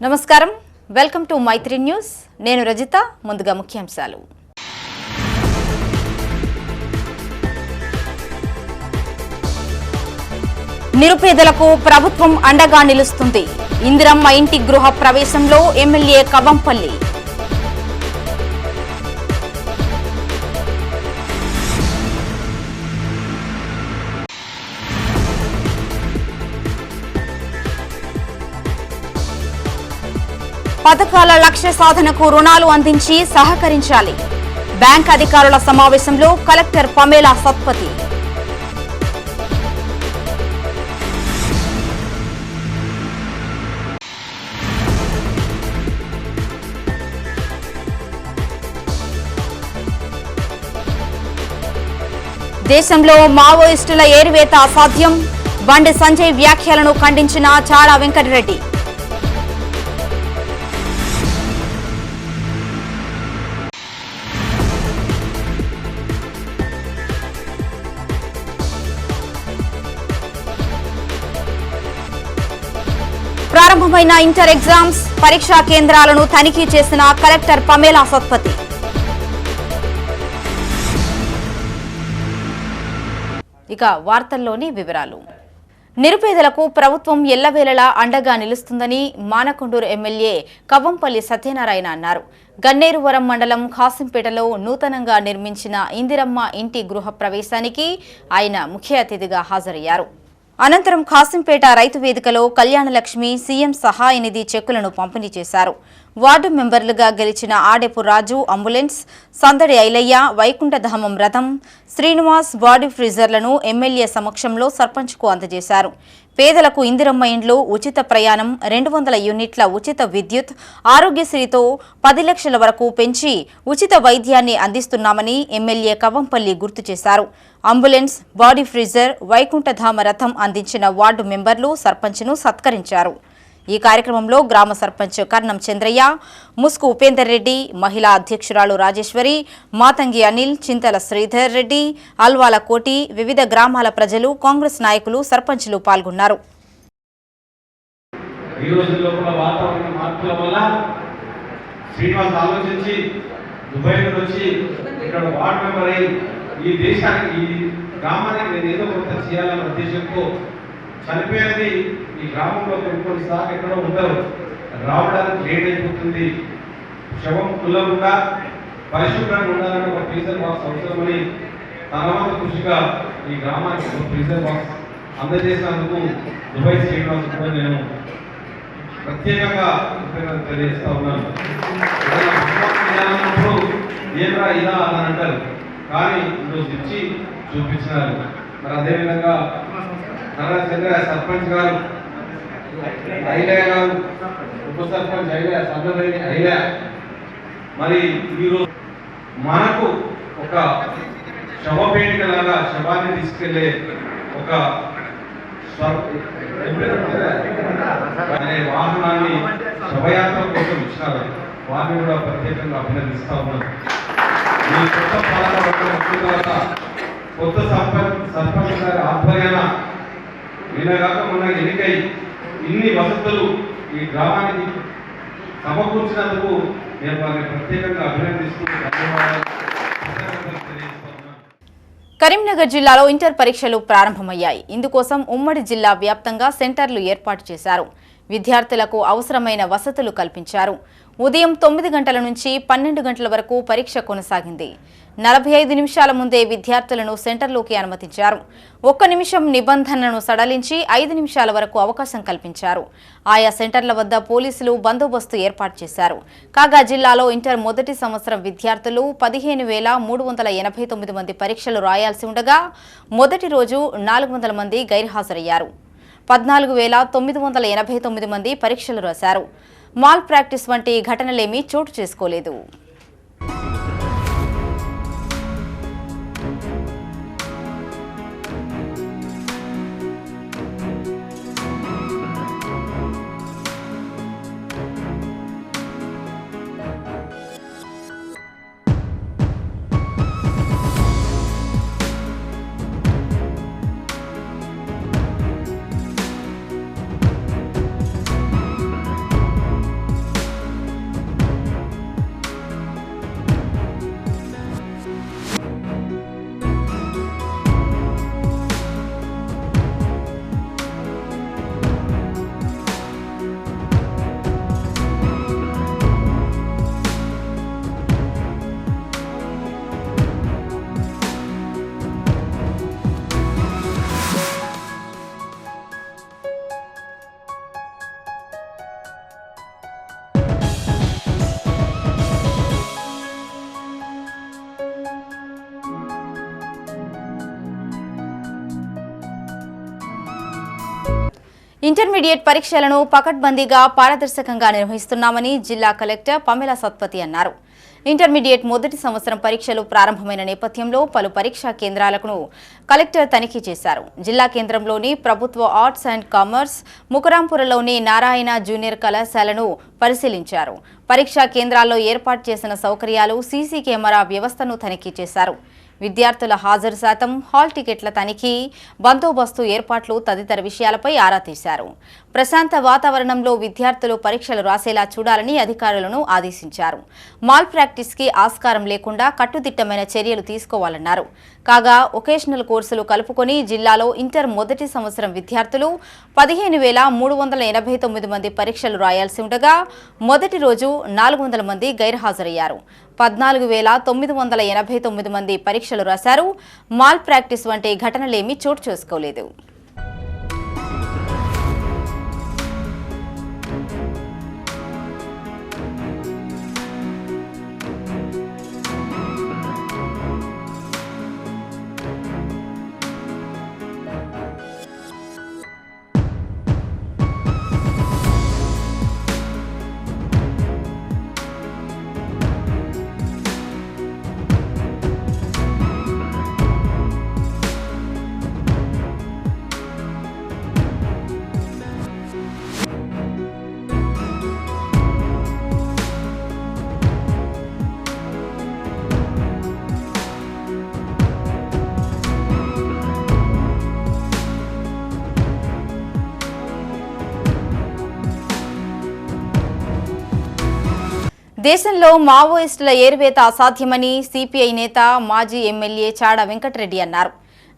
నమస్కారం, welcome to Mythri news. నేను రజిత. ముందుగా ముఖ్యాంశాలు. నిరుపేదలకు ప్రభుత్వం అండగా నిలుస్తుంది. ఇందిరమ్మ ఇంటి గృహ ప్రవేశంలో ఎమ్మెల్యే కవంపల్లి. పథకాల లక్ష్య సాధనకు రుణాలు అందించి సహకరించాలి. బ్యాంక్ అధికారుల సమావేశంలో కలెక్టర్ పమేలా సత్పతి. దేశంలో మావోయిస్టుల ఏరివేత అసాధ్యం. బండి సంజయ్ వ్యాఖ్యలను ఖండించిన చాడా వెంకటరెడ్డి. ప్రారంభమైన ఇంటర్ ఎగ్జామ్స్ పరీక్షా కేంద్రాలను తనిఖీ చేసిన కలెక్టర్ పమేలా సత్పతి. ఇక వార్తల్లోని వివరాలు. నిరుపేదలకు ప్రభుత్వం ఎల్లవేళలా అండగా నిలుస్తుందని మానకొండూరు ఎమ్మెల్యే కవంపల్లి సత్యనారాయణ అన్నారు. గన్నేరువరం మండలం ఖాసింపేటలో నూతనంగా నిర్మించిన ఇందిరమ్మ ఇంటి గృహ ప్రవేశానికి ఆయన ముఖ్య అతిథిగా హాజరయ్యారు. అనంతరం ఖాసింపేట రైతు వేదికలో కళ్యాణలక్ష్మి సీఎం సహాయ నిధి చెక్కులను పంపిణీ చేశారు. వార్డు మెంబర్లుగా గెలిచిన ఆడెపు రాజు అంబులెన్స్, సందడి ఐలయ్య, వైకుంఠధామం రథం, శ్రీనివాస్ బాడీ ఫ్రీజర్లను ఎమ్మెల్యే సమక్షంలో సర్పంచ్కు అందజేశారు. పేదలకు ఇందిరమ్మ ఇండ్లు, ఉచిత ప్రయాణం, 200 యూనిట్ల ఉచిత విద్యుత్, ఆరోగ్యశ్రీతో 10 లక్షల వరకు పెంచి ఉచిత వైద్యాన్ని అందిస్తున్నామని ఎమ్మెల్యే కవంపల్లి గుర్తు చేశారు. అంబులెన్స్, బాడీ ఫ్రీజర్, వైకుంఠధామ రథం అందించిన వార్డు మెంబర్లు సర్పంచ్ను సత్కరించారు. ఈ కార్యక్రమంలో గ్రామ సర్పంచ్ కర్ణం చంద్రయ్య, ముస్కు ఉపేందర్ రెడ్డి, మహిళా అధ్యక్షురాలు రాజేశ్వరి, మాతంగి అనిల్, చింతల శ్రీధర్ రెడ్డి, అల్వాల కోటి, వివిధ గ్రామాల ప్రజలు, కాంగ్రెస్ నాయకులు, సర్పంచ్లు పాల్గొన్నారు. చనిపోయేది ఈ గ్రామంలో కొన్ని సార్లు ఎక్కడో ఉంటారు, రావడానికి లేట్ అయిపోతుంది. శవం కుల్లకుండా పరిశుభ్రంగా ఉండాలని ఒక ఫ్రీజర్ బాక్స్ అవసరమని తన వంత కృషిగా ఈ గ్రామానికి ఒక ఫ్రీజర్ బాక్స్ అందజేసినందుకు దుబాయ్ శ్రీనివాస్ కూడా నేను ప్రత్యేకంగా తెలియజేస్తా ఉన్నాను. ఏమరా ఇలా అని అంటారు, కానీ ఈరోజు ఇచ్చి చూపించినారు. మరి అదేవిధంగా చంద్ర సర్పంచ్ గారు, ఐలయ్య గారు, ఉప సర్పంచ్ ఐలయ్య, సందర్భి ఐలయ్య, మరి ఈరోజు మనకు ఒక శవపేటిక లాగా శవాన్ని తీసుకెళ్లే ఒక అనే వాహనాన్ని శవయాత్ర కోసం ఇచ్చినారు. వారిని కూడా ప్రత్యేకంగా అభినందిస్తా ఉన్నాను. ఈ కొత్త పాలన వచ్చిన తర్వాత కొత్త సర్పంచ్ గారి ఆధ్వర్యాన నిన్నగాక మొన్న ఎన్నికై ఇన్ని వసతులు ఈ గ్రామానికి సమకూర్చినందుకు నేను వారిని ప్రత్యేకంగా అభినందిస్తూ ధన్యవాదాలు. కరీంనగర్ జిల్లాలో ఇంటర్ పరీక్షలు ప్రారంభమయ్యాయి. ఇందుకోసం ఉమ్మడి జిల్లా వ్యాప్తంగా సెంటర్లు ఏర్పాటు చేశారు. విద్యార్థులకు అవసరమైన వసతులు కల్పించారు. ఉదయం 9 గంటల నుంచి 12 గంటల వరకు పరీక్ష కొనసాగింది. 45 నిమిషాల ముందే విద్యార్థులను సెంటర్లోకి అనుమతించారు. 1 నిమిషం నిబంధనలను సడలించి 5 నిమిషాల వరకు అవకాశం కల్పించారు. ఆయా సెంటర్ల వద్ద పోలీసులు బందోబస్తు ఏర్పాటు చేశారు. కాగా జిల్లాలో ఇంటర్ మొదటి సంవత్సరం విద్యార్థులు 15,389 మంది పరీక్షలు రాయాల్సి ఉండగా మొదటి రోజు 400 మంది గైర్హాజరయ్యారు. 14,989 మంది పరీక్షలు రాశారు. మాల్ ప్రాక్టీస్ వంటి ఘటనలేమీ చోటు చేసుకోలేదు. ఇంటర్మీడియట్ పరీక్షలను పకడ్బందీగా పారదర్శకంగా నిర్వహిస్తున్నామని జిల్లా కలెక్టర్ పమేలా సత్పతి అన్నారు. ఇంటర్మీడియట్ మొదటి సంవత్సరం పరీక్షలు ప్రారంభమైన నేపథ్యంలో పలు పరీక్షా కేంద్రాలను కలెక్టర్ తనిఖీ చేశారు. జిల్లా కేంద్రంలోని ప్రభుత్వ ఆర్ట్స్ అండ్ కామర్స్, ముకురాంపురలోని నారాయణ జూనియర్ కళాశాలను పరిశీలించారు. పరీక్షా కేంద్రాల్లో ఏర్పాటు చేసిన సౌకర్యాలు, సీసీ కెమెరా వ్యవస్థను తనిఖీ చేశారు. విద్యార్థుల హాజరు శాతం, హాల్ టికెట్ల తనిఖీ, బందోబస్తు ఏర్పాట్లు తదితర విషయాలపై ఆరా తీశారు. ప్రశాంత వాతావరణంలో విద్యార్థులు పరీక్షలు రాసేలా చూడాలని అధికారులను ఆదేశించారు. మాల్ ప్రాక్టీస్ కి ఆస్కారం లేకుండా కట్టుదిట్టమైన చర్యలు తీసుకోవాలన్నారు. కాగా వొకేషనల్ కోర్సులు కలుపుకొని జిల్లాలో ఇంటర్ మొదటి సంవత్సరం విద్యార్థులు 15,389 మంది పరీక్షలు రాయాల్సి ఉండగా మొదటి రోజు 400 మంది గైర్హాజరయ్యారు. 14,989 మంది పరీక్షలు రాశారు. మాల్ ప్రాక్టీస్ వంటి ఘటనలేమీ చోటు చేసుకోలేదు. దేశంలో మావోయిస్టుల ఏరివేత అసాధ్యమని సిపిఐ నేత, మాజీ ఎమ్మెల్యే చాడ వెంకటరెడ్డి అన్నారు.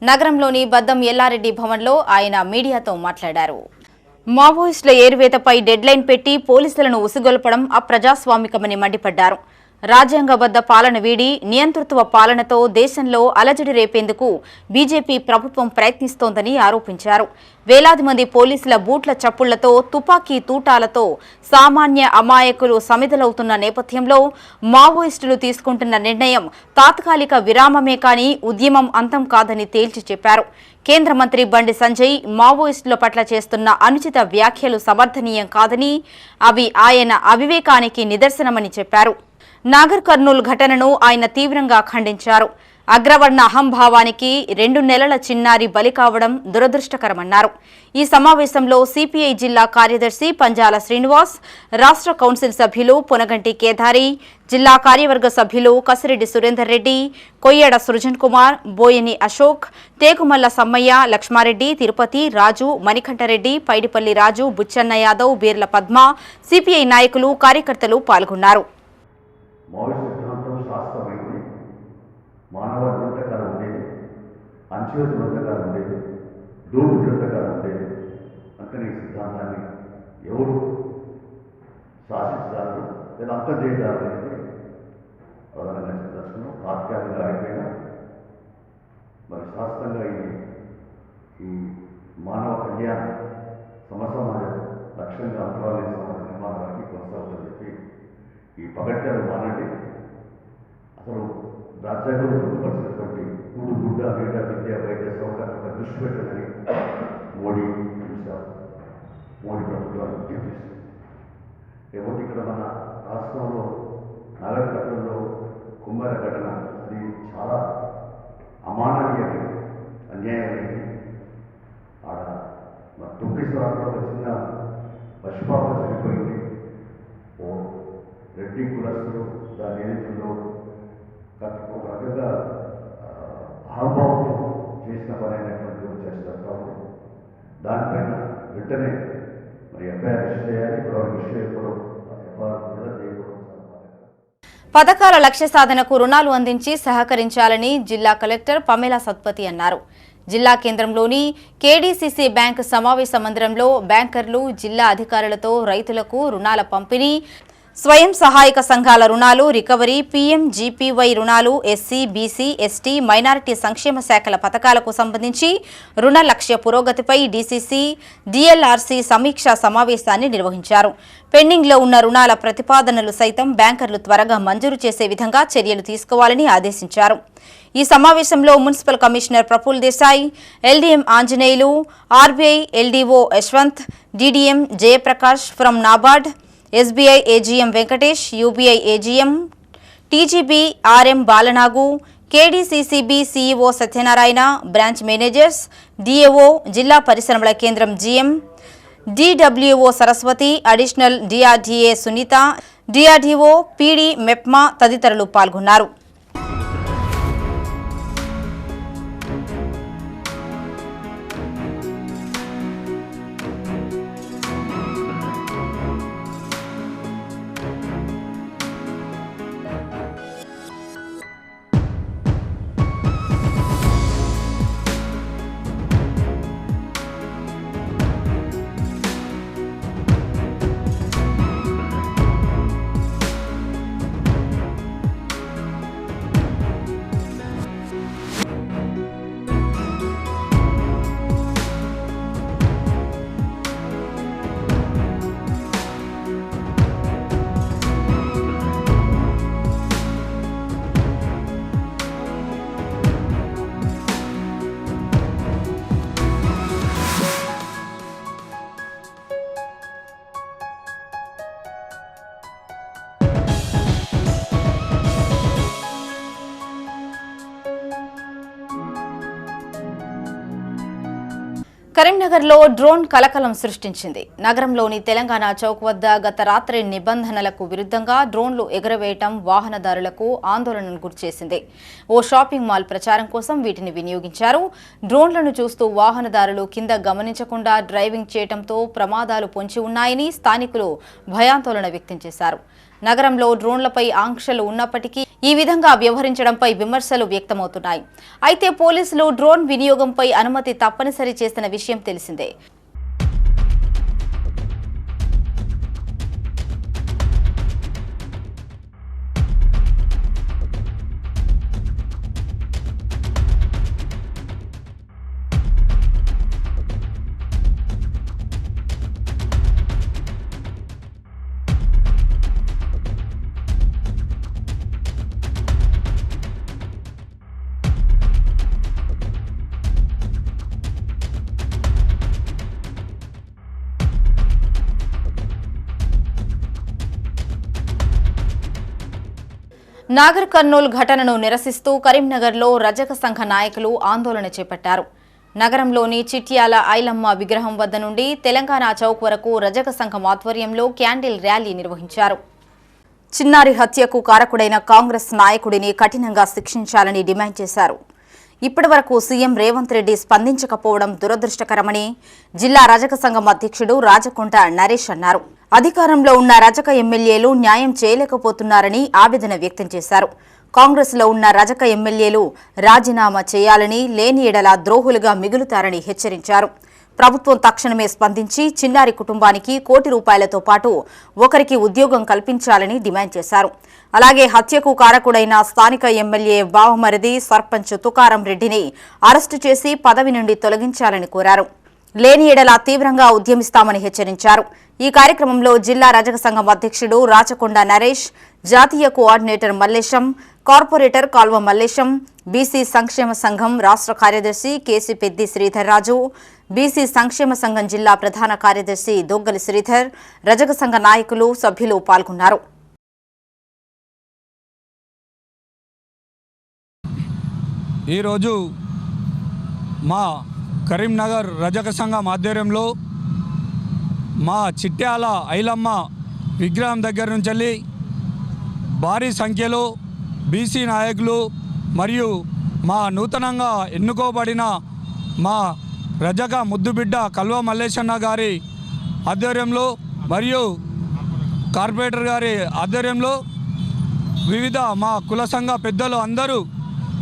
నగరంలోని బద్దం ఎల్లారెడ్డి భవన్లో ఆయన మీడియాతో మాట్లాడారు. మావోయిస్టుల ఏరివేతపై డెడ్లైన్ పెట్టి పోలీసులను ఉసిగొల్పడం అప్రజాస్వామికమని మండిపడ్డారు. రాజ్యాంగబద్ధ పాలన వీడి నియంతృత్వ పాలనతో దేశంలో అలజడి రేపేందుకు బీజేపీ ప్రభుత్వం ప్రయత్నిస్తోందని ఆరోపించారు. వేలాది మంది పోలీసుల బూట్ల చప్పుళ్లతో, తుపాకీ తూటాలతో సామాన్య అమాయకులు సమిధలవుతున్న నేపథ్యంలో మావోయిస్టులు తీసుకుంటున్న నిర్ణయం తాత్కాలిక విరామమే కానీ ఉద్యమం అంతం కాదని తేల్చి చెప్పారు. కేంద్ర మంత్రి బండి సంజయ్ మావోయిస్టుల పట్ల చేస్తున్న అనుచిత వ్యాఖ్యలు సమర్థనీయం కాదని, అవి ఆయన అవివేకానికి నిదర్శనమని చెప్పారు. నాగర్ కర్నూల్ ఘటనను ఆయన తీవ్రంగా ఖండించారు. అగ్రవర్ణ అహంభావానికి 2 నెలల చిన్నారి బలి కావడం దురదృష్టకరమన్నారు. ఈ సమావేశంలో సిపిఐ జిల్లా కార్యదర్శి పంజాల శ్రీనివాస్, రాష్ట్ర కౌన్సిల్ సభ్యులు పొనగంటి కేదారి, జిల్లా కార్యవర్గ సభ్యులు కసిరెడ్డి సురేందర్ రెడ్డి, కొయ్యడ సృజన్ కుమార్, బోయని అశోక్, తేకుమల్ల సమ్మయ్య, లక్ష్మారెడ్డి, తిరుపతి, రాజు, మణికంఠరెడ్డి, పైడిపల్లి రాజు, బుచ్చన్న యాదవ్, బీర్ల పద్మ, సిపిఐ నాయకులు, కార్యకర్తలు పాల్గొన్నారు. మావోయిస్ట్ సిద్ధాంతం శాస్త్రమైంది. మానవ గ్రంథకారం ఉండేది, అంచుల గ్రంథకారం ఉండేది, దూడు గ్రంథకారం ఉండేది. అందుకని ఈ సిద్ధాంతాన్ని ఎవరు శాసించారు లేదా అంతం చేయాలి అనేది ప్రధానంగా చెప్పదలుచుకున్నాం. తాత్కాలికంగా అయిపోయినా మరి శాస్త్రంగా ఈ మానవ కళ్యాణ సమసమాజ లక్ష్యంగా అంతరాలేని సమాజ నిర్మాణానికి కొనసాగుతుందని చెప్పి ఈ పగడ్తలు మానండి. అసలు రాజ్యాంగంలో పొందుపరిచినటువంటి కూడు, గుడ్డ, నీడ, విద్య, వైద్య సౌకర్యాలపై దృష్టి పెట్టాలని మోడీ చూశారు. మోడీ ప్రభుత్వాన్ని ఉద్యమిస్తుంది. లేకపోతే ఇక్కడ మన రాష్ట్రంలో నాగర్ కర్నూల్లో కుమ్మర ఘటన అది చాలా అమానవీయమైనది, అన్యాయమైనది. ఆడ మన తొక్కిసరాలో ఒక చిన్న పశుపాప చనిపోయింది. ఓ రెడ్డి కులస్తులు దాని నేతృత్వంలో ఒక రకంగా అహంభావంతో చేసిన పని అయినటువంటి చేస్తారు. దానిపైన వెంటనే మరి ఎఫ్ఐఆర్ రిజిస్టర్ చేయాలి. ఇప్పుడు విషయం ఎప్పుడు ఎఫ్ఐఆర్ విడుదల చేయకూడదు. పథకాల లక్ష్య సాధనకు రుణాలు అందించి సహకరించాలని జిల్లా కలెక్టర్ పమేలా సత్పతి అన్నారు. జిల్లా కేంద్రంలోని కేడీసీసీ బ్యాంకు సమావేశ మందిరంలో బ్యాంకర్లు, జిల్లా అధికారులతో రైతులకు రుణాల పంపిణీ, స్వయం సహాయక సంఘాల రుణాలు రికవరీ, పీఎంజీపీవై రుణాలు, ఎస్సీ, బీసీ, ఎస్టీ, మైనారిటీ సంక్షేమ శాఖల పథకాలకు సంబంధించి రుణ లక్ష్య పురోగతిపై డీసీసీ, డీఎల్ఆర్సీ సమీక్షా సమావేశాన్ని నిర్వహించారు. పెండింగ్లో ఉన్న రుణాల ప్రతిపాదనలు సైతం బ్యాంకర్లు త్వరగా మంజూరు చేసే విధంగా చర్యలు తీసుకోవాలని ఆదేశించారు. ఈ సమావేశంలో municipal commissioner Praful Desai, LDM Anjaneyulu, RBI LDO Yashwant, DDM Jayaprakash from NABARD, SBI AGM Venkatesh, UBI AGM, TGB RM Balanagu, KDCCB CEO Satyanarayana, branch managers, DAO, జిల్లా పరిశ్రమల కేంద్రం GM, DWO Saraswathi, additional DRDA Sunitha, DRDO, PD MEPMA తదితరులు పాల్గొన్నారు. కరీంనగర్లో డ్రోన్ కలకలం సృష్టించింది. నగరంలోని తెలంగాణ చౌక్ వద్ద గత రాత్రి నిబంధనలకు విరుద్ధంగా డ్రోన్లు ఎగురవేయటం వాహనదారులకు ఆందోళనను గురిచేసింది. ఓ షాపింగ్ మాల్ ప్రచారం కోసం వీటిని వినియోగించారు. డ్రోన్లను చూస్తూ వాహనదారులు కింద గమనించకుండా డ్రైవింగ్ చేయడంతో ప్రమాదాలు పొంచి ఉన్నాయని స్థానికులు భయాందోళన వ్యక్తం చేశారు. నగరంలో డ్రోన్లపై ఆంక్షలు ఉన్నప్పటికీ ఈ విధంగా వ్యవహరించడంపై విమర్శలు వ్యక్తమవుతున్నాయి. అయితే పోలీసులు డ్రోన్ వినియోగంపై అనుమతి తప్పనిసరి చేసిన విషయం తెలిసిందే. నాగర్ కర్నూల్ ఘటనను నిరసిస్తూ కరీంనగర్లో రజక సంఘ నాయకులు ఆందోళన చేపట్టారు. నగరంలోని చిట్యాల ఐలమ్మ విగ్రహం వద్ద నుండి తెలంగాణ చౌక్ వరకు రజక సంఘం ఆధ్వర్యంలో క్యాండిల్ ర్యాలీ నిర్వహించారు. చిన్నారి హత్యకు కారకుడైన కాంగ్రెస్ నాయకుడిని కఠినంగా శిక్షించాలని డిమాండ్ చేశారు. ఇప్పటివరకు సీఎం రేవంత్ రెడ్డి స్పందించకపోవడం దురదృష్టకరమని జిల్లా రజక సంఘం అధ్యక్షుడు రాజకొండ నరేష్ అన్నారు. అధికారంలో ఉన్న రజక ఎమ్మెల్యేలు న్యాయం చేయలేకపోతున్నారని ఆవేదన వ్యక్తం చేశారు. కాంగ్రెస్లో ఉన్న రజక ఎమ్మెల్యేలు రాజీనామా చేయాలని, లేని ఎడల ద్రోహులుగా మిగులుతారని హెచ్చరించారు. ప్రభుత్వం తక్షణమే స్పందించి చిన్నారి కుటుంబానికి ₹1 పాటు ఒకరికి ఉద్యోగం కల్పించాలని డిమాండ్ చేశారు. అలాగే హత్యకు కారకుడైన స్థానిక ఎమ్మెల్యే బావమరిది సర్పంచ్ తుకారం రెడ్డిని అరెస్టు చేసి పదవి నుండి తొలగించాలని కోరారు. లేని ఎడల తీవ్రంగా ఉద్యమిస్తామని హెచ్చరించారు. ఈ కార్యక్రమంలో జిల్లా రజక సంఘం అధ్యక్షుడు రాచకొండ నరేష్, జాతీయ కోఆర్డినేటర్ మల్లేశం, కార్పొరేటర్ కాల్వ మల్లేశం, బీసీ సంక్షేమ సంఘం రాష్ట్ర కార్యదర్శి కేసీ పెద్ది శ్రీధర్ రాజు, బీసీ సంక్షేమ సంఘం జిల్లా ప్రధాన కార్యదర్శి దొగ్గలి శ్రీధర్, రజక సంఘ నాయకులు, సభ్యులు పాల్గొన్నారు. ఈరోజు మా కరీంనగర్ రజక సంఘం ఆధ్వర్యంలో మా చిట్యాల ఐలమ్మ విగ్రహం దగ్గర నుంచి వెళ్ళి భారీ సంఖ్యలో బీసీ నాయకులు మరియు మా నూతనంగా ఎన్నుకోబడిన మా రజక ముద్దుబిడ్డ కల్వ మల్లేశన్న గారి ఆధ్వర్యంలో మరియు కార్పొరేటర్ గారి ఆధ్వర్యంలో వివిధ మా కుల సంఘ పెద్దలు అందరూ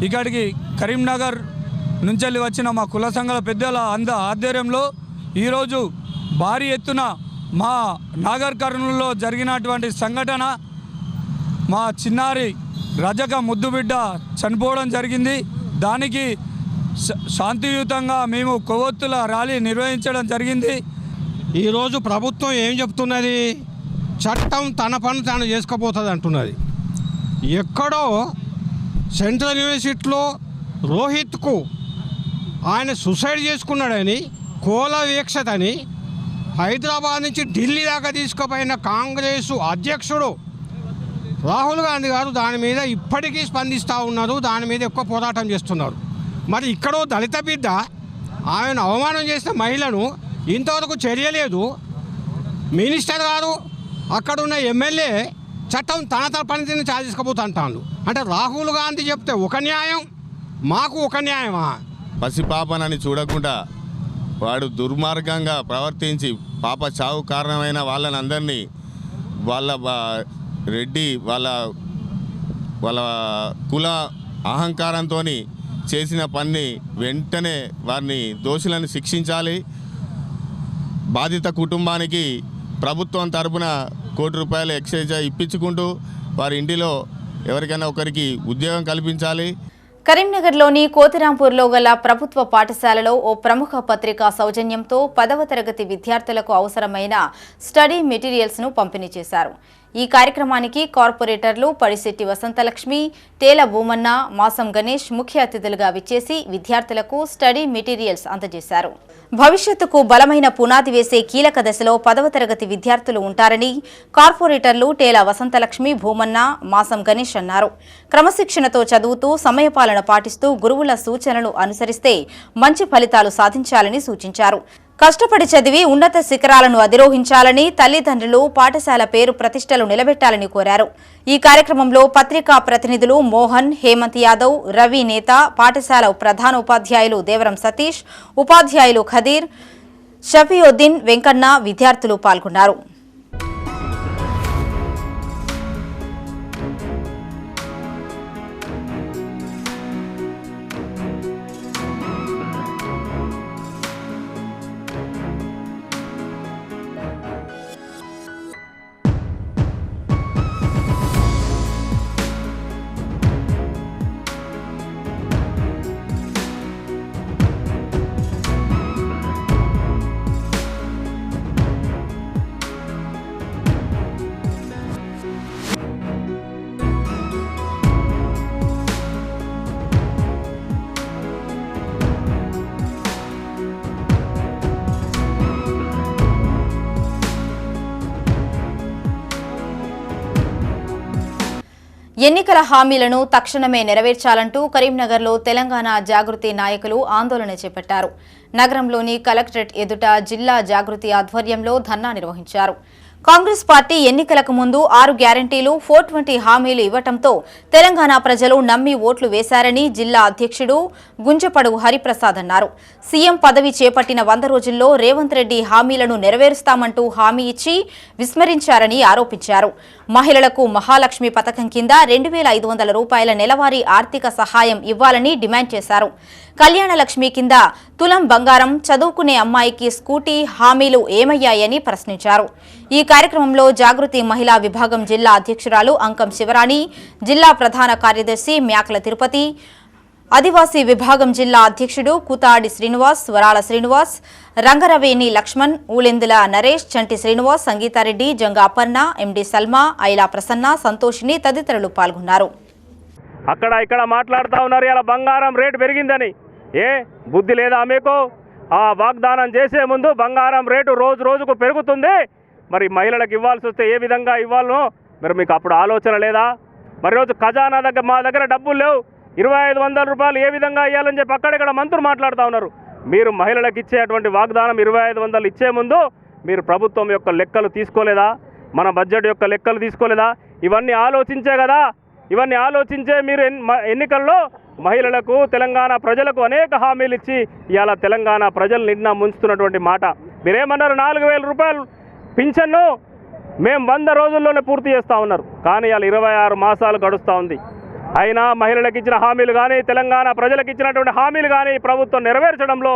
ఇక్కడికి కరీంనగర్ నుంచి వచ్చిన మా కుల సంఘాల పెద్దల ఆధ్వర్యంలో ఈరోజు భారీ ఎత్తున మా నాగర్ కర్నూలులో జరిగినటువంటి సంఘటన మా చిన్నారి రజక ముద్దుబిడ్డ చనిపోవడం జరిగింది. దానికి శాంతియుతంగా మేము కొవ్వొత్తుల ర్యాలీ నిర్వహించడం జరిగింది. ఈరోజు ప్రభుత్వం ఏం చెప్తున్నది? చట్టం తన పని తాను చేసుకుపోతుంది అంటున్నది. ఎక్కడో సెంట్రల్ యూనివర్సిటీలో రోహిత్కు ఆయన సూసైడ్ చేసుకున్నాడని కోల వీక్షతని హైదరాబాద్ నుంచి ఢిల్లీ దాకా తీసుకుపోయిన కాంగ్రెసు అధ్యక్షుడు రాహుల్ గాంధీ గారు దాని మీద ఇప్పటికీ స్పందిస్తూ ఉన్నారు. దాని మీద ఎక్కువ పోరాటం చేస్తున్నారు. మరి ఇక్కడో దళిత బిడ్డ ఆయన అవమానం చేసిన మహిళను ఇంతవరకు చర్య లేదు. మినిస్టర్ గారు అక్కడున్న ఎమ్మెల్యే చట్టం తన పనితీరుని తీసుకుపోతా అంటాను. అంటే రాహుల్ గాంధీ చెప్తే ఒక న్యాయం, మాకు ఒక న్యాయమా? పసిపాపనని చూడకుండా వాడు దుర్మార్గంగా ప్రవర్తించి పాప చావు కారణమైన వాళ్ళని అందరినీ వాళ్ళ రెడ్డి వాళ్ళ కుల అహంకారంతో చేసిన పని వెంటనే వారిని దోషులను శిక్షించాలి. బాధిత కుటుంబానికి ప్రభుత్వం తరపున ₹1 కోటి ఎక్సైజ్ ఇప్పించుకుంటూ వారి ఇంటిలో ఎవరికైనా ఒకరికి ఉద్యోగం కల్పించాలి. కరీంనగర్లోని కోతిరాంపూర్లో గల ప్రభుత్వ పాఠశాలలో ఓ ప్రముఖ పత్రికా సౌజన్యంతో 10వ తరగతి విద్యార్థులకు అవసరమైన స్టడీ మెటీరియల్స్ను పంపిణీ చేశారు. ఈ కార్యక్రమానికి కార్పొరేటర్లు పడిశెట్టి వసంతలక్ష్మి, తేల భూమన్న, మాసం గణేష్ ముఖ్య అతిథులుగా విచ్చేసి విద్యార్థులకు స్టడీ మెటీరియల్స్ అందజేశారు. భవిష్యత్తుకు బలమైన పునాది వేసే కీలక దశలో 10వ తరగతి విద్యార్థులు ఉంటారని కార్పొరేటర్లు టేల వసంతలక్ష్మి, భూమన్న, మాసం గణేష్ అన్నారు. క్రమశిక్షణతో చదువుతూ సమయపాలన పాటిస్తూ గురువుల సూచనలు అనుసరిస్తే మంచి ఫలితాలు సాధించాలని సూచించారు. కష్టపడి చదివి ఉన్నత శిఖరాలను అధిరోహించాలని తల్లిదండ్రులు పాఠశాల పేరు ప్రతిష్టలు నిలబెట్టాలని కోరారు. ఈ కార్యక్రమంలో పత్రికా ప్రతినిధులు మోహన్, హేమంత్ యాదవ్, రవి నేత, పాఠశాల ప్రధానోపాధ్యాయులు దేవరం సతీష్, ఉపాధ్యాయులు ఖదీర్, షఫీయుద్దీన్, వెంకన్న, విద్యార్థులు పాల్గొన్నారు. ఎన్నికల హామీలను తక్షణమే నెరవేర్చాలంటూ కరీంనగర్లో తెలంగాణ జాగృతి నాయకులు ఆందోళన చేపట్టారు. నగరంలోని కలెక్టరేట్ ఎదుట జిల్లా జాగృతి ఆధ్వర్యంలో ధర్నా నిర్వహించారు. కాంగ్రెస్ పార్టీ ఎన్నికలకు ముందు 6 గ్యారంటీలు 420 హామీలు ఇవ్వటంతో తెలంగాణ ప్రజలు నమ్మి ఓట్లు వేశారని జిల్లా అధ్యక్షుడు గుంజపడుగు హరిప్రసాద్ అన్నారు. సీఎం పదవి చేపట్టిన 100 రోజుల్లో రేవంత్ రెడ్డి హామీలను నెరవేరుస్తామంటూ హామీ ఇచ్చి విస్మరించారని ఆరోపించారు. మహిళలకు మహాలక్ష్మి పథకం కింద 2500 రూపాయల నెలవారీ ఆర్థిక సహాయం ఇవ్వాలని డిమాండ్ చేశారు. కళ్యాణ లక్ష్మి కింద తులం బంగారం, చదువుకునే అమ్మాయికి స్కూటీ హామీలు ఏమయ్యాయని ప్రశ్నించారు. ఈ కార్యక్రమంలో జాగృతి మహిళా విభాగం జిల్లా అధ్యక్షురాలు అంకం శివరాణి, జిల్లా ప్రధాన కార్యదర్శి మ్యాక్ల తిరుపతి, ఆదివాసీ విభాగం జిల్లా అధ్యక్షుడు కుతాడి శ్రీనివాస్, వరాల శ్రీనివాస్, రంగరవేణి లక్ష్మణ్, ఊలెందుల నరేష్, చంటి శ్రీనివాస్, సంగీతారెడ్డి, జంగా అపర్ణ, ఎండి సల్మా, ఐలా ప్రసన్న, సంతోషిని తదితరులు పాల్గొన్నారు. అక్కడ ఇక్కడ మాట్లాడుతూ ఉన్నారు. ఇలా బంగారం రేటు పెరిగిందని. ఏ బుద్ధి లేదా మీకు? ఆ వాగ్దానం చేసే ముందు బంగారం రేటు రోజు రోజుకు పెరుగుతుంది. మరి మహిళలకు ఇవ్వాల్సి వస్తే ఏ విధంగా ఇవ్వాలనో మరి మీకు అప్పుడు ఆలోచన లేదా? మరి రోజు ఖజానా దగ్గర మా దగ్గర డబ్బులు లేవు, 2500 రూపాయలు ఏ విధంగా ఇవ్వాలని చెప్పి అక్కడిక్కడ మంత్రులు మాట్లాడుతూ ఉన్నారు. మీరు మహిళలకు ఇచ్చేటువంటి వాగ్దానం 2500 ఇచ్చే ముందు మీరు ప్రభుత్వం యొక్క లెక్కలు తీసుకోలేదా? మన బడ్జెట్ యొక్క లెక్కలు తీసుకోలేదా? ఇవన్నీ ఆలోచించే కదా. ఇవన్నీ ఆలోచించే మీరు ఎన్నికల్లో మహిళలకు, తెలంగాణ ప్రజలకు అనేక హామీలు ఇచ్చి ఇవాళ తెలంగాణ ప్రజలు నిన్న ముంచుతున్నటువంటి మాట. మీరేమన్నారు? 4000 రూపాయలు పింఛన్ను మేము 100 రోజుల్లోనే పూర్తి చేస్తూ ఉన్నారు. కానీ ఇవాళ 26 మాసాలు గడుస్తూ ఉంది. అయినా మహిళలకు ఇచ్చిన హామీలు కానీ, తెలంగాణ ప్రజలకు ఇచ్చినటువంటి హామీలు కానీ ప్రభుత్వం నెరవేర్చడంలో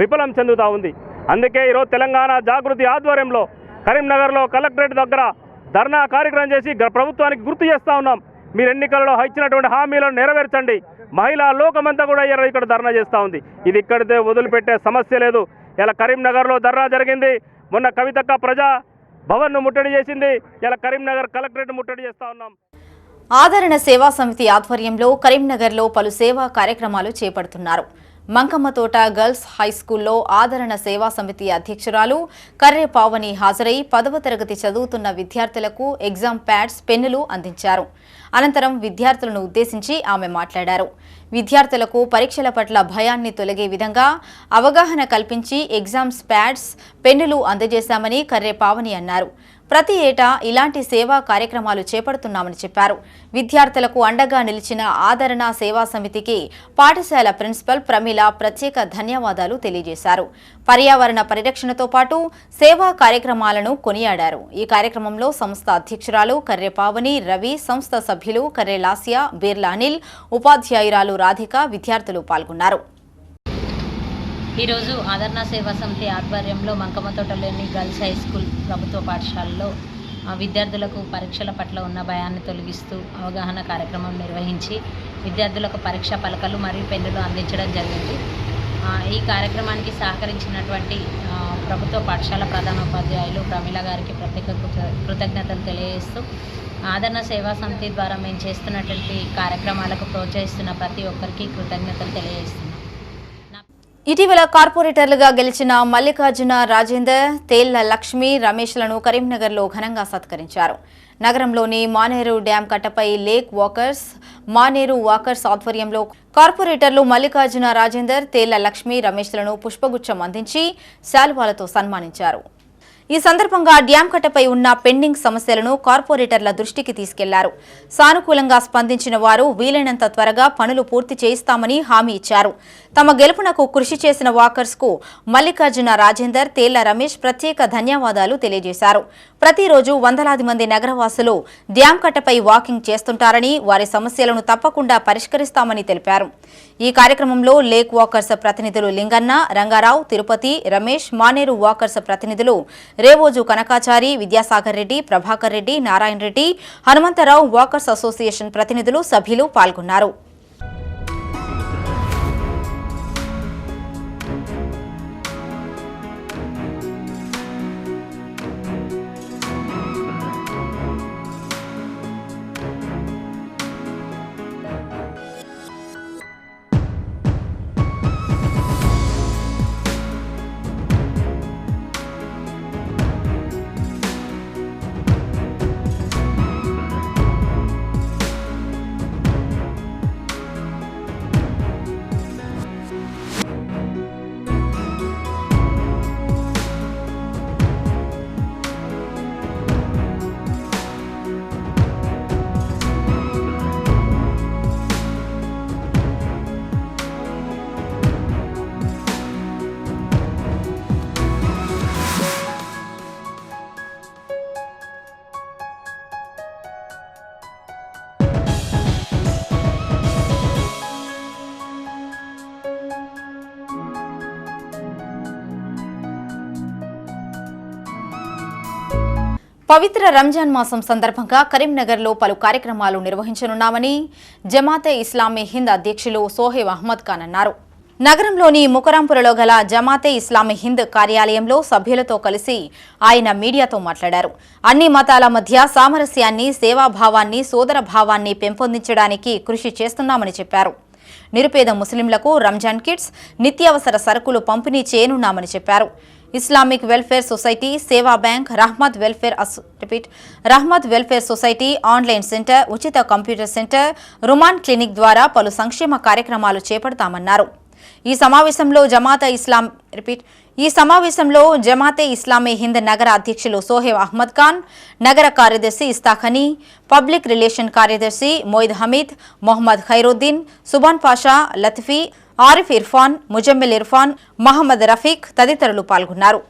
విఫలం చెందుతూ ఉంది. అందుకే ఈరోజు తెలంగాణ జాగృతి ఆధ్వర్యంలో కరీంనగర్లో కలెక్టరేట్ దగ్గర ధర్నా కార్యక్రమం చేసి ప్రభుత్వానికి గుర్తు చేస్తూ ఉన్నాం. మీరు ఎన్నికలలో ఇచ్చినటువంటి హామీలను నెరవేర్చండి. మహిళా లోకమంతా కూడా ఇక్కడ ధర్నా చేస్తూ ఉంది. ఇది ఇక్కడితే వదిలిపెట్టే సమస్య లేదు. ఇలా కరీంనగర్లో ధర్నా జరిగింది. మొన్న కవితక్క ప్రజా భవన్ను ముట్టడి చేసింది. ఇలా కరీంనగర్ కలెక్టరేట్ ముట్టడి చేస్తూ ఉన్నాం. ఆదరణ సేవా సమితి ఆధ్వర్యంలో కరీంనగర్లో పలు సేవా కార్యక్రమాలు చేపడుతున్నారు. మంకమ్మతోట గర్ల్స్ హైస్కూల్లో ఆదరణ సేవా సమితి అధ్యక్షురాలు కర్రె పావని హాజరై 10వ తరగతి చదువుతున్న విద్యార్థులకు ఎగ్జామ్ ప్యాడ్స్, పెన్నులు అందించారు. అనంతరం విద్యార్థులను ఉద్దేశించి ఆమె మాట్లాడారు. విద్యార్థులకు పరీక్షల పట్ల భయాన్ని తొలగే విధంగా అవగాహన కల్పించి ఎగ్జామ్స్ ప్యాడ్స్, పెన్నులు అందజేశామని కర్రె పావని అన్నారు. ప్రతి ఏటా ఇలాంటి సేవా కార్యక్రమాలు చేపడుతున్నామని చెప్పారు. విద్యార్థులకు అండగా నిలిచిన ఆదరణ సేవా సమితికి పాఠశాల ప్రిన్సిపల్ ప్రమీల ప్రత్యేక ధన్యవాదాలు తెలియజేశారు. పర్యావరణ పరిరక్షణతో పాటు సేవా కార్యక్రమాలను కొనియాడారు. ఈ కార్యక్రమంలో సంస్థ అధ్యక్షురాలు కర్రె పావని, రవి, సంస్థ సభ్యులు కర్రె లాస్యా, బీర్లా అనిల్, ఉపాధ్యాయురాలు రాధిక, విద్యార్థులు పాల్గొన్నారు. ఈరోజు ఆదరణ సేవా సమితి ఆధ్వర్యంలో మంకమ్మతోటలోని గర్ల్స్ హై స్కూల్ ప్రభుత్వ పాఠశాలలో విద్యార్థులకు పరీక్షల పట్ల ఉన్న భయాన్ని తొలగిస్తూ అవగాహన కార్యక్రమం నిర్వహించి విద్యార్థులకు పరీక్ష పలకలు మరియు పెన్నులు అందించడం జరిగింది. ఈ కార్యక్రమానికి సహకరించినటువంటి ప్రభుత్వ పాఠశాల ప్రధానోపాధ్యాయులు ప్రమీల గారికి ప్రత్యేక కృతజ్ఞతలు తెలియజేస్తూ ఆదరణ సేవా సమితి ద్వారా మేము చేస్తున్నటువంటి కార్యక్రమాలకు ప్రోత్సహిస్తున్న ప్రతి ఒక్కరికి కృతజ్ఞతలు తెలియజేస్తున్నాం. ఇటీవల కార్పొరేటర్లుగా గెలిచిన మల్లికార్జున రాజేందర్, తేళ్ల లక్ష్మి, రమేష్లను కరీంనగర్లో ఘనంగా సత్కరించారు. నగరంలోని మానేరు డ్యాం కట్టపై లేక్ వాకర్స్, మానేరు వాకర్స్ ఆధ్వర్యంలో కార్పొరేటర్లు మల్లికార్జున రాజేందర్, తేళ్ల లక్ష్మి, రమేష్లను పుష్పగుచ్చం అందించి శాలువాలతో సన్మానించారు. ఈ సందర్భంగా డ్యాం కట్టపై ఉన్న పెండింగ్ సమస్యలను కార్పొరేటర్ల దృష్టికి తీసుకెళ్లారు. సానుకూలంగా స్పందించిన వారు వీలైనంత త్వరగా పనులు పూర్తి చేయిస్తామని హామీ ఇచ్చారు. తమ గెలుపునకు కృషి చేసిన వాకర్స్ కు మల్లికార్జున రాజేందర్, తేళ్ల రమేష్ ప్రత్యేక ధన్యవాదాలు తెలియజేశారు. ప్రతిరోజు వందలాది మంది నగరవాసులు డ్యాం కట్టపై వాకింగ్ చేస్తుంటారని, వారి సమస్యలను తప్పకుండా పరిష్కరిస్తామని తెలిపారు. ఈ కార్యక్రమంలో లేక్ వాకర్స్ ప్రతినిధులు లింగన్న, రంగారావు, తిరుపతి, రమేష్, మానేరు వాకర్స్ ప్రతినిధులు రేవోజు కనకాచారి, విద్యాసాగర్ రెడ్డి, ప్రభాకర్ రెడ్డి, నారాయణ రెడ్డి, హనుమంతరావు, వాకర్స్ అసోసియేషన్ ప్రతినిధులు, సభ్యులు పాల్గొన్నారు. పవిత్ర రంజాన్ మాసం సందర్భంగా కరీంనగర్లో పలు కార్యక్రమాలు నిర్వహించనున్నామని జమాతే ఇస్లామీ హింద్ అధ్యక్షులు సోహెబ్ అహ్మద్ ఖాన్ అన్నారు. నగరంలోని ముకరాంపురలో గల జమాతే ఇస్లామీ హింద్ కార్యాలయంలో సభ్యులతో కలిసి ఆయన మీడియాతో మాట్లాడారు. అన్ని మతాల మధ్య సామరస్యాన్ని, సేవాభావాన్ని, సోదర భావాన్ని పెంపొందించడానికి కృషి చేస్తున్నామని చెప్పారు. నిరుపేద ముస్లింలకు రంజాన్ కిట్స్, నిత్యావసర సరుకులు పంపిణీ చేయనున్నామని చెప్పారు. ఇస్లామిక్ వెల్ఫేర్ సొసైటీ, సేవా bank, Rahmat welfare society, online centre, ఉచిత కంప్యూటర్ సెంటర్, రుమాన్ క్లినిక్ ద్వారా పలు సంక్షేమ కార్యక్రమాలు చేపడతామన్నారు. ఈ సమావేశంలో జమాతే ఇస్లామీ హింద్ నగర అధ్యక్షులు సోహెబ్ అహ్మద్ ఖాన్, నగర కార్యదర్శి ఇస్తాఖనీ, పబ్లిక్ రిలేషన్ కార్యదర్శి మొయిద్ హమీద్, మొహమ్మద్ ఖైరుద్దీన్, సుబాన్ పాషా, లతిఫీ, ఆరిఫ్ ఇర్ఫాన్, ముజమ్మిల్ ఇర్ఫాన్, మహమ్మద్ రఫీక్ తదితరులు పాల్గొన్నారు.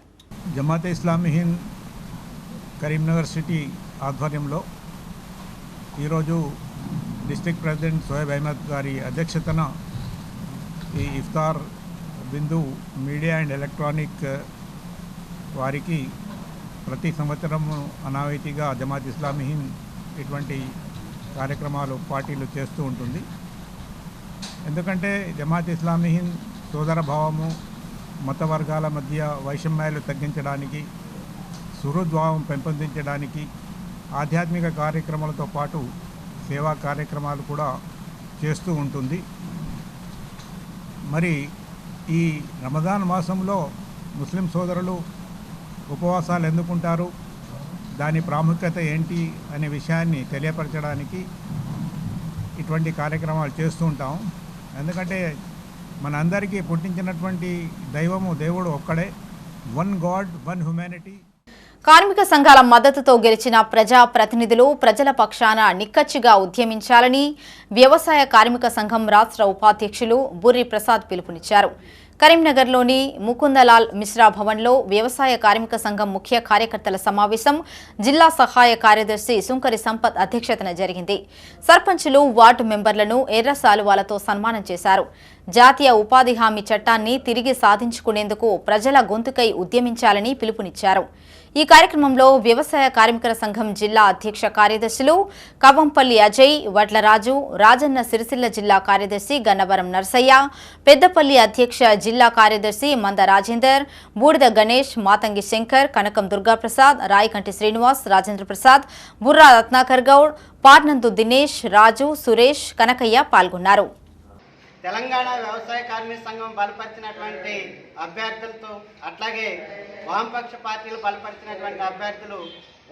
జమాతే ఇస్లామీ హింద్ కరీంనగర్ సిటీ ఆధ్వర్యంలో ఈరోజు డిస్ట్రిక్ట్ ప్రెసిడెంట్ సోహెబ్ అహ్మద్ గారి అధ్యక్షతన ఈ ఇఫ్తార్ బిందు మీడియా అండ్ ఎలక్ట్రానిక్ వారికి ప్రతి సంవత్సరం అనావైతీగా జమాత్ ఇస్లామీ హింద్ ఇటువంటి కార్యక్రమాలు పార్టీలు చేస్తూ ఉంటుంది. ఎందుకంటే జమాత్ ఇస్లామీ హింద్ సోదర భావము, మత వర్గాల మధ్య వైషమ్యాలు తగ్గించడానికి, సుహృద్భావం పెంపొందించడానికి ఆధ్యాత్మిక కార్యక్రమాలతో పాటు సేవా కార్యక్రమాలు కూడా చేస్తూ ఉంటుంది. మరి ఈ రమజాన్ మాసంలో ముస్లిం సోదరులు ఉపవాసాలు ఎందుకుంటారు, దాని ప్రాముఖ్యత ఏంటి అనే విషయాన్ని తెలియపరచడానికి ఇటువంటి కార్యక్రమాలు చేస్తూ ఉంటాం. ఎందుకంటే మనందరికీ పుట్టించినటువంటి దేవుడు ఒక్కడే, వన్ గాడ్, వన్ హ్యుమానిటీ. కార్మిక సంఘాల మద్దతుతో గెలిచిన ప్రజా ప్రతినిధులు ప్రజల పక్షాన నిక్కచ్చిగా ఉద్యమించాలని వ్యవసాయ కార్మిక సంఘం రాష్ట్ర ఉపాధ్యక్షులు బుర్రి ప్రసాద్ పిలుపునిచ్చారు. కరీంనగర్లోని ముకుందలాల్ మిశ్రా భవన్లో వ్యవసాయ కార్మిక సంఘం ముఖ్య కార్యకర్తల సమావేశం జిల్లా సహాయ కార్యదర్శి సుంకరి సంపత్ అధ్యక్షతన జరిగింది. సర్పంచులు, వార్డు మెంబర్లను ఎర్ర శాలువాలతో సన్మానం చేశారు. జాతీయ ఉపాధి హామీ చట్టాన్ని తిరిగి సాధించుకునేందుకు ప్రజల గొంతుకై ఉద్యమించాలని పిలుపునిచ్చారు. ఈ కార్యక్రమంలో వ్యవసాయ కార్మికుల సంఘం జిల్లా అధ్యక్ష కార్యదర్శులు కవంపల్లి అజయ్, వడ్లరాజు, రాజన్న సిరిసిల్ల జిల్లా కార్యదర్శి గన్నవరం నర్సయ్య, పెద్దపల్లి అధ్యక్ష జిల్లా కార్యదర్శి మంద రాజేందర్, బూడిద గణేష్, మాతంగి శంకర్, కనకం దుర్గాప్రసాద్, రాయకంటి శ్రీనివాస్, రాజేంద్ర ప్రసాద్, బుర్రా రత్నాకర్ గౌడ్, పార్నందు దినేష్, రాజు, సురేష్, కనకయ్య పాల్గొన్నారు. తెలంగాణ వ్యవసాయ కార్మిక సంఘం బలపరిచినటువంటి అభ్యర్థులతో అట్లాగే వామపక్ష పార్టీలు బలపరిచినటువంటి అభ్యర్థులు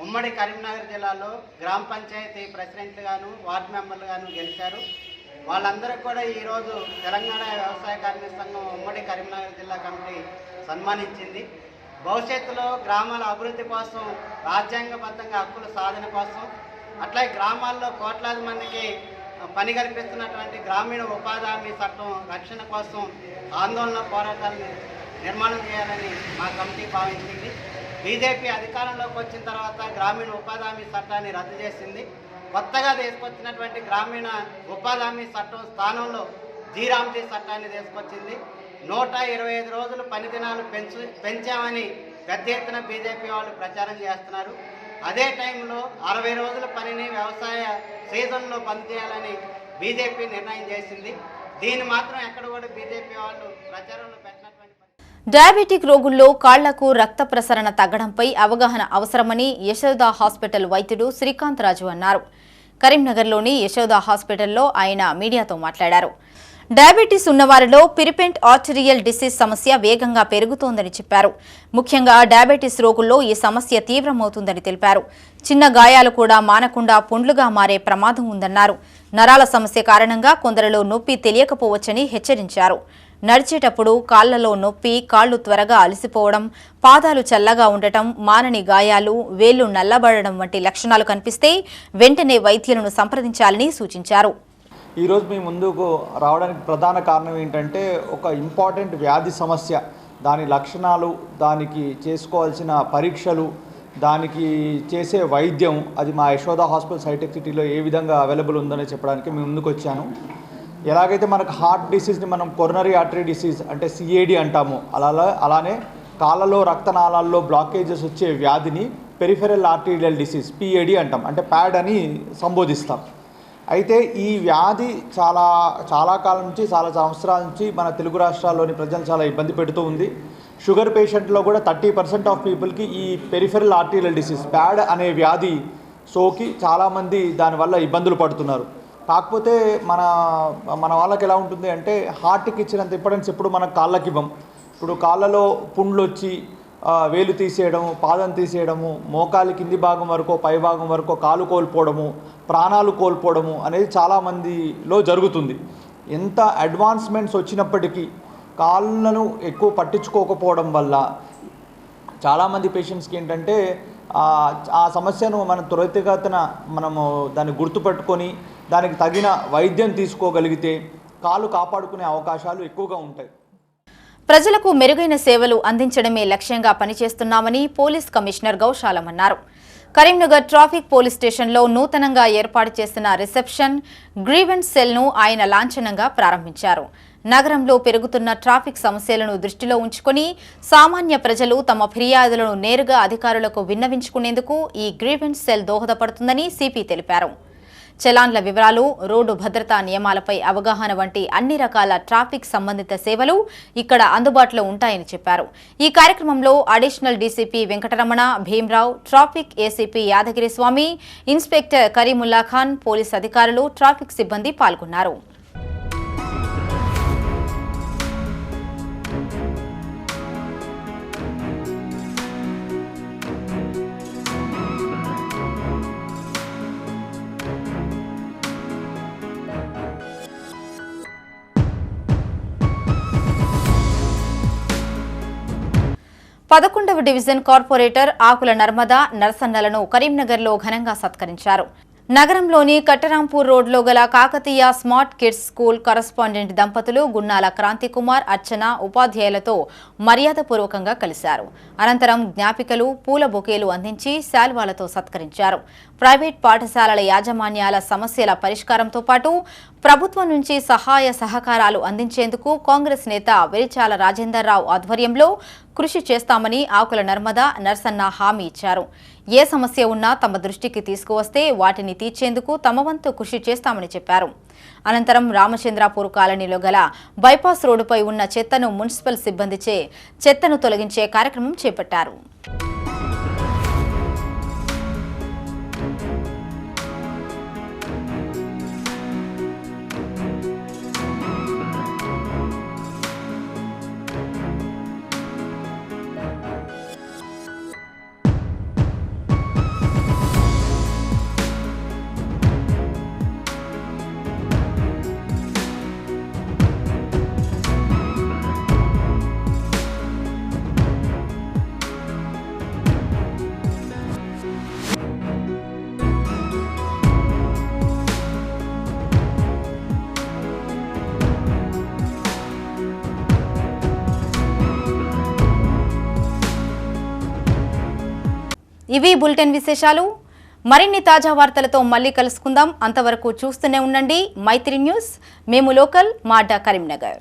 ఉమ్మడి కరీంనగర్ జిల్లాలో గ్రామ పంచాయతీ ప్రెసిడెంట్లుగాను వార్డు మెంబర్లుగాను గెలిచారు. వాళ్ళందరూ కూడా ఈరోజు తెలంగాణ వ్యవసాయ కార్మిక సంఘం ఉమ్మడి కరీంనగర్ జిల్లా కమిటీ సన్మానించింది. భవిష్యత్తులో గ్రామాల అభివృద్ధి కోసం, రాజ్యాంగబద్ధంగా హక్కుల సాధన కోసం, అట్లాగే గ్రామాల్లో కోట్లాది మందికి పని కల్పిస్తున్నటువంటి గ్రామీణ ఉపాధి హామీ చట్టం రక్షణ కోసం ఆందోళన పోరాటాలను నిర్మాణం చేయాలని మా కమిటీ భావించింది. బీజేపీ అధికారంలోకి వచ్చిన తర్వాత గ్రామీణ ఉపాధి హామీ చట్టాన్ని రద్దు చేసింది. కొత్తగా తీసుకొచ్చినటువంటి గ్రామీణ ఉపాధి హామీ చట్టం స్థానంలో జీరాంజీ చట్టాన్ని తీసుకొచ్చింది. 125 రోజులు పని దినాలు పెంచామని పెద్ద ఎత్తున బీజేపీ వాళ్ళు ప్రచారం చేస్తున్నారు. అదే టైంలో 60 రోజుల పనిని వ్యవసాయ సీజన్లో పనిచేయాలని బీజేపీ నిర్ణయం చేసింది. దీన్ని మాత్రం ఎక్కడ కూడా బీజేపీ వాళ్ళు ప్రచారంలో పెట్టినటువంటి. డయాబెటిక్ రోగుల్లో కాళ్లకు రక్త ప్రసరణ తగ్గడంపై అవగాహన అవసరమని యశోద హాస్పిటల్ వైద్యుడు శ్రీకాంత్ రాజు అన్నారు. కరీంనగర్లోని యశోద హాస్పిటల్లో ఆయన మీడియాతో మాట్లాడారు. డయాబెటీస్ ఉన్నవారిలో పిరిపెంట్ ఆర్టెరియల్ డిసీజ్ సమస్య వేగంగా పెరుగుతోందని చెప్పారు. ముఖ్యంగా డయాబెటీస్ రోగుల్లో ఈ సమస్య తీవ్రమవుతుందని తెలిపారు. చిన్న గాయాలు కూడా మానకుండా పుండ్లుగా మారే ప్రమాదం ఉందన్నారు. నరాల సమస్య కారణంగా కొందరిలో నొప్పి తెలియకపోవచ్చని హెచ్చరించారు. నడిచేటప్పుడు కాళ్లలో నొప్పి, కాళ్లు త్వరగా అలసిపోవడం, పాదాలు చల్లగా ఉండటం, మానని గాయాలు, వేళ్లు నల్లబడడం వంటి లక్షణాలు కనిపిస్తే వెంటనే వైద్యులను సంప్రదించాలని సూచించారు. ఈరోజు మీ ముందుకు రావడానికి ప్రధాన కారణం ఏంటంటే ఒక ఇంపార్టెంట్ వ్యాధి సమస్య, దాని లక్షణాలు, దానికి చేసుకోవాల్సిన పరీక్షలు, దానికి చేసే వైద్యం, అది మా యశోద హాస్పిటల్ హైటెక్ సిటీలో ఏ విధంగా అవైలబుల్ ఉందని చెప్పడానికి మేము ముందుకు వచ్చాను. ఎలాగైతే మనకు హార్ట్ డిసీజ్ని మనం కొరోనరీ ఆర్టరీ డిసీజ్ అంటే సిఏడి అంటాము, అలానే కాళ్ళలో రక్తనాళాల్లో బ్లాకేజెస్ వచ్చే వ్యాధిని పెరిఫెరల్ ఆర్టీరియల్ డిసీజ్ పిఏడి అంటాం, అంటే ప్యాడ్ అని సంబోధిస్తాం. అయితే ఈ వ్యాధి చాలా కాలం నుంచి, చాలా సంవత్సరాల నుంచి మన తెలుగు రాష్ట్రాల్లోని ప్రజలు చాలా ఇబ్బంది పెడుతూ ఉంది. షుగర్ పేషెంట్లో కూడా 30% ఆఫ్ పీపుల్కి ఈ పెరిఫెరల్ ఆర్టీరియల్ డిసీజ్ ప్యాడ్ అనే వ్యాధి సోకి చాలామంది దానివల్ల ఇబ్బందులు పడుతున్నారు. కాకపోతే మన వాళ్ళకి ఎలా ఉంటుంది అంటే హార్ట్కి ఇచ్చినంత ఇంపార్టెన్స్ ఎప్పుడు మన కాళ్ళకి ఇవ్వం. ఇప్పుడు కాళ్ళలో పుండ్లు వచ్చి వేలు తీసేయడము, పాదం తీసేయడము, మోకాలి కింది భాగం వరకు, పై భాగం వరకు కాలు కోల్పోవడము, ప్రాణాలు కోల్పోవడము అనేది చాలామందిలో జరుగుతుంది. ఎంత అడ్వాన్స్మెంట్స్ వచ్చినప్పటికీ కాళ్ళను ఎక్కువ పట్టించుకోకపోవడం వల్ల చాలామంది పేషెంట్స్కి ఏంటంటే ఆ సమస్యను మనం త్వరితగతిన మనము దాన్ని గుర్తుపెట్టుకొని దానికి తగిన వైద్యం తీసుకోగలిగితే కాలు కాపాడుకునే అవకాశాలు ఎక్కువగా ఉంటాయి. ప్రజలకు మెరుగైన సేవలు అందించడమే లక్ష్యంగా పనిచేస్తున్నామని పోలీస్ కమిషనర్ గౌశాలం అన్నారు. కరీంనగర్ ట్రాఫిక్ పోలీస్ స్టేషన్లో నూతనంగా ఏర్పాటు చేసిన రిసెప్షన్ గ్రీవెన్స్ సెల్ను ఆయన లాంఛనంగా ప్రారంభించారు. నగరంలో పెరుగుతున్న ట్రాఫిక్ సమస్యలను దృష్టిలో ఉంచుకొని సామాన్య ప్రజలు తమ ఫిర్యాదులను నేరుగా అధికారులకు విన్నవించుకునేందుకు ఈ గ్రీవెన్స్ సెల్ దోహదపడుతుందని సిపి తెలిపారు. చలాన్ల వివరాలు, రోడ్డు భద్రతా నియమాలపై అవగాహన వంటి అన్ని రకాల ట్రాఫిక్ సంబంధిత సేవలు ఇక్కడ అందుబాటులో ఉంటాయని చెప్పారు. ఈ కార్యక్రమంలో additional DCP Venkataramana, Bhimrao, traffic ACP Yadagiri Swamy, inspector Karimulla Khan, police అధికారులు, ట్రాఫిక్ సిబ్బంది పాల్గొన్నారు. పదకొండవ డివిజన్ కార్పొరేటర్ ఆకుల నర్మదా నరసన్నలను కరీంనగర్లో ఘనంగా సత్కరించారు. నగరంలోని కట్టరాంపూర్ రోడ్లో గల Kakatiya smart kids school correspondent దంపతులు గున్నాల క్రాంతికుమార్, అర్చన ఉపాధ్యాయులతో మర్యాదపూర్వకంగా కలిశారు. అనంతరం జ్ఞాపికలు, పూల బొకేలు అందించి శాల్వాలతో సత్కరించారు. ప్రైవేట్ పాఠశాలల యాజమాన్యాల సమస్యల పరిష్కారంతో పాటు ప్రభుత్వం నుంచి సహాయ సహకారాలు అందించేందుకు కాంగ్రెస్ నేత వెలిచాల రాజేందర్ రావు ఆధ్వర్యంలో కృషి చేస్తామని ఆకుల నర్మదా నర్సన్న హామీ ఇచ్చారు. ఏ సమస్య ఉన్నా తమ దృష్టికి తీసుకువస్తే వాటిని తీర్చేందుకు తమ వంతు కృషి చేస్తామని చెప్పారు. అనంతరం రామచంద్రాపూర్ కాలనీలో గల బైపాస్ రోడ్డుపై ఉన్న చెత్తను మున్సిపల్ సిబ్బందిచే చెత్తను తొలగించే కార్యక్రమం చేపట్టారు. ఇవి బులెటిన్ విశేషాలు. మరిన్ని తాజా వార్తలతో మళ్ళీ కలుసుకుందాం. అంతవరకు చూస్తూనే ఉండండి మైత్రి న్యూస్. మేము లోకల్, మా అడ్డా కరీంనగర్.